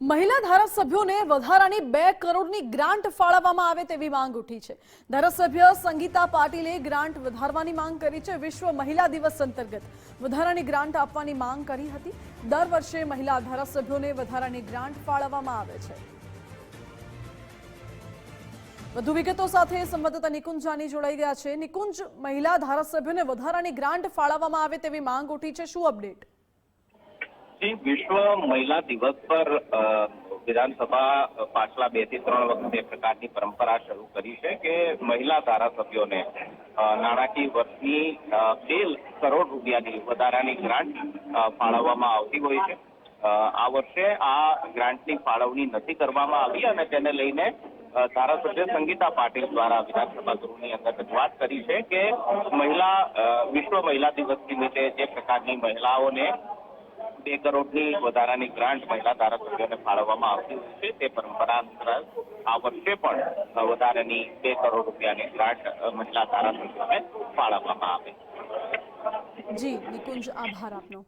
મહિલા ધારાસભ્યોને વધારાની 2 કરોડની ગ્રાન્ટ ફાળવવામાં આવે તેવી માંગ ઉઠી છે। ધારાસભ્ય સંગીતા પાટીલે ગ્રાન્ટ વધારવાની માંગ કરી છે। વિશ્વ મહિલા દિવસ અંતર્ગત વધારાની ગ્રાન્ટ આપવાની માંગ કરી હતી। દર વર્ષે મહિલા ધારાસભ્યોને વધારાની ગ્રાન્ટ ફાળવવામાં આવે છે। વધુ વિગતો સાથે સંવાદદાતા નિકુંજ જાની જોડાઈ ગયા છે। નિકુંજ, મહિલા ધારાસભ્યોને વધારાની ગ્રાન્ટ ફાળવવામાં આવે તેવી માંગ ઉઠી છે, શું અપડેટ? विश्व महिला दिवस पर विधानसभा पाछला 2 થી 3 વખત प्रकार परंपरा शुरू करी है कि महिला धारासभ्यों ने नाणाकीय वर्षनी 2 करोड़ રૂપિયાની વધારાની ગ્રાન્ટ ફાળવવામાં આવતી હોય છે। આ વર્ષે આ ગ્રાન્ટની ફાળવણી નથી કરવામાં આવી અને તેને લઈને ધારાસભ્ય સંગીતા પાટીલ દ્વારા વિધાનસભા ગૃહની અંદર રજૂઆત કરી છે કે વિશ્વ મહિલા દિવસ નિમિત્તે જે પ્રકારની મહિલાઓને 2 કરોડની વધારાની ગ્રાન્ટ મહિલા ધારાસભ્યોને ફાળવવામાં આવતી હોય છે તે પરંપરા અનુસાર આ વર્ષે પણ વધારાની 2 કરોડ રૂપિયાની ગ્રાન્ટ મહિલા ધારાસભ્યોને ફાળવવામાં આવે। જી નિકુંજ, આભાર આપનો।